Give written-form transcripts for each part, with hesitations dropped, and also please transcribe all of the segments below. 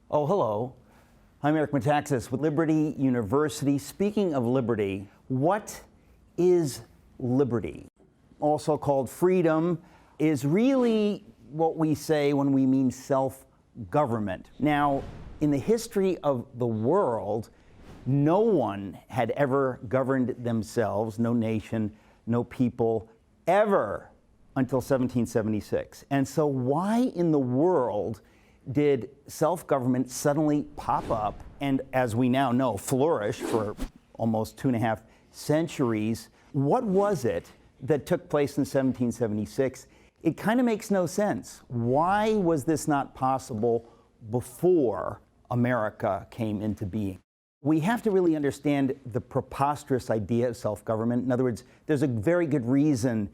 Oh, hello. I'm Eric Metaxas with Liberty University. Speaking of liberty, what is liberty? Also called freedom, is really what we say when we mean self-government. Now, in the history of the world, no one had ever governed themselves, no nation, no people, ever until 1776. And so why in the world did self-government suddenly pop up and, as we now know, flourish for almost 2.5 centuries? What was it that took place in 1776? It kind of makes no sense. Why was this not possible before America came into being? We have to really understand the preposterous idea of self-government. In other words, there's a very good reason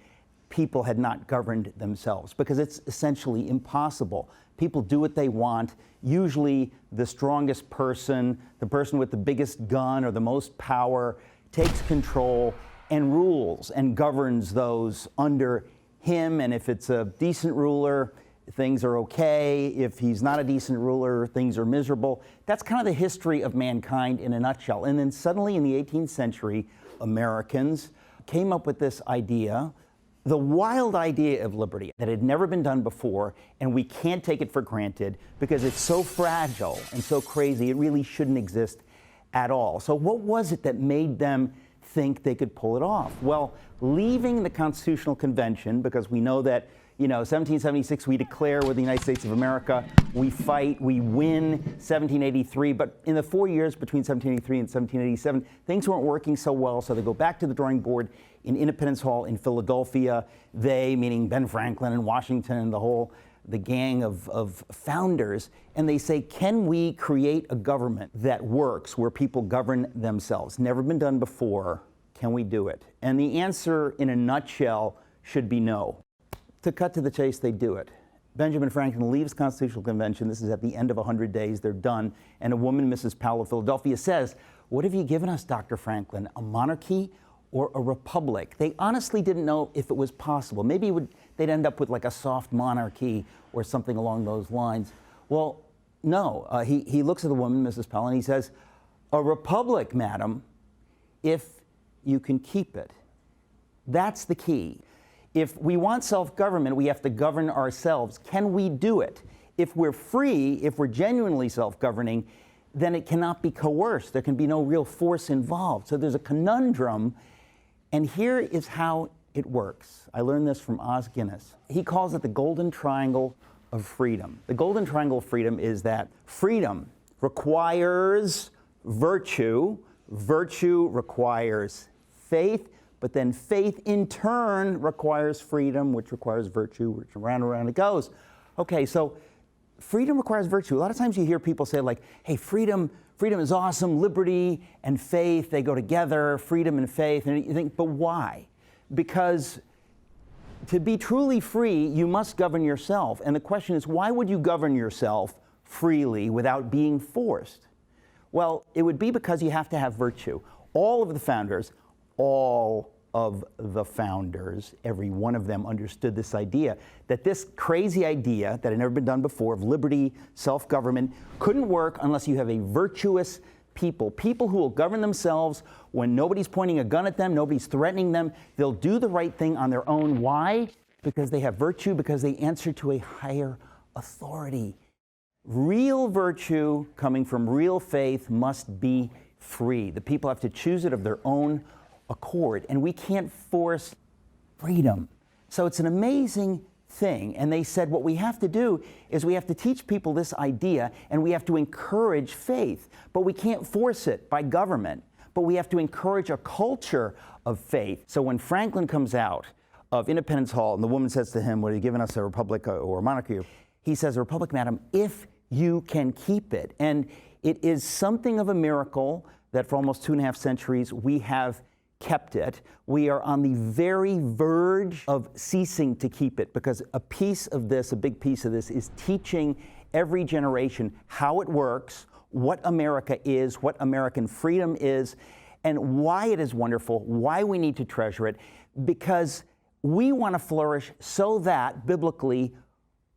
people had not governed themselves, because it's essentially impossible. People do what they want. Usually the strongest person, the person with the biggest gun or the most power, takes control and rules and governs those under him. And if it's a decent ruler, things are okay. If he's not a decent ruler, things are miserable. That's kind of the history of mankind in a nutshell. And then suddenly in the 18th century, Americans came up with this idea, the wild idea of liberty that had never been done before, and we can't take it for granted because it's so fragile and so crazy, it really shouldn't exist at all. So what was it that made them think they could pull it off? Well, leaving the Constitutional Convention, because we know that, 1776 we declare we're the United States of America, we fight, we win 1783, but in the 4 years between 1783 and 1787, things weren't working so well, so they go back to the drawing board in Independence Hall in Philadelphia. They, meaning Ben Franklin and Washington and the gang of founders, and they say, can we create a government that works, where people govern themselves? Never been done before. Can we do it? And the answer, in a nutshell, should be no. To cut to the chase, they do it. Benjamin Franklin leaves Constitutional Convention. This is at the end of 100 days. They're done. And a woman, Mrs. Powell of Philadelphia, says, "What have you given us, Dr. Franklin, a monarchy or a republic?" They honestly didn't know if it was possible. Maybe they'd end up with like a soft monarchy or something along those lines. Well, no. He looks at the woman, Mrs. Powell, and he says, "A republic, madam, if you can keep it." That's the key. If we want self-government, we have to govern ourselves. Can we do it? If we're free, if we're genuinely self-governing, then it cannot be coerced. There can be no real force involved. So there's a conundrum, and here is how it works. I learned this from Os Guinness. He calls it the golden triangle of freedom. The golden triangle of freedom is that freedom requires virtue, virtue requires faith, but then faith in turn requires freedom, which requires virtue, which around and around it goes. Okay, so freedom requires virtue. A lot of times you hear people say like, hey, freedom is awesome, liberty and faith, they go together, freedom and faith, and you think, but why? Because to be truly free, you must govern yourself. And the question is, why would you govern yourself freely without being forced? Well, it would be because you have to have virtue. All of the founders, every one of them understood this idea, that this crazy idea that had never been done before of liberty, self-government, couldn't work unless you have a virtuous people who will govern themselves when nobody's pointing a gun at them, nobody's threatening them. They'll do the right thing on their own. Why? Because they have virtue, because they answer to a higher authority. Real virtue coming from real faith must be free. The people have to choose it of their own accord, and we can't force freedom. So it's an amazing thing. And they said what we have to do is we have to teach people this idea, and we have to encourage faith. But we can't force it by government, but we have to encourage a culture of faith. So when Franklin comes out of Independence Hall and the woman says to him, "What, are you giving us, a republic or a monarchy?" He says, "A republic, madam, if you can keep it." And it is something of a miracle that for almost 2.5 centuries we have kept it. We are on the very verge of ceasing to keep it, because a big piece of this is teaching every generation how it works, what America is, what American freedom is, and why it is wonderful, why we need to treasure it, because we want to flourish so that, biblically,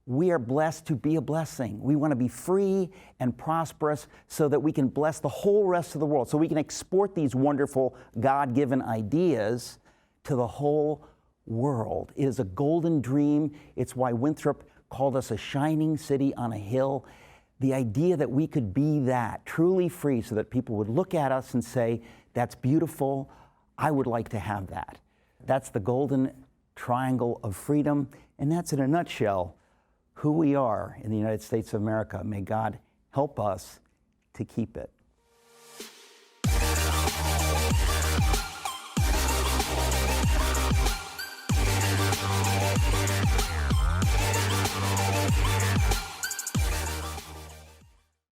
we are blessed to be a blessing. We want to be free and prosperous so that we can bless the whole rest of the world, so we can export these wonderful God-given ideas to the whole world. It is a golden dream. It's why Winthrop called us a shining city on a hill. The idea that we could be that, truly free, so that people would look at us and say, that's beautiful, I would like to have that. That's the golden triangle of freedom, and that's in a nutshell who we are in the United States of America. May God help us to keep it.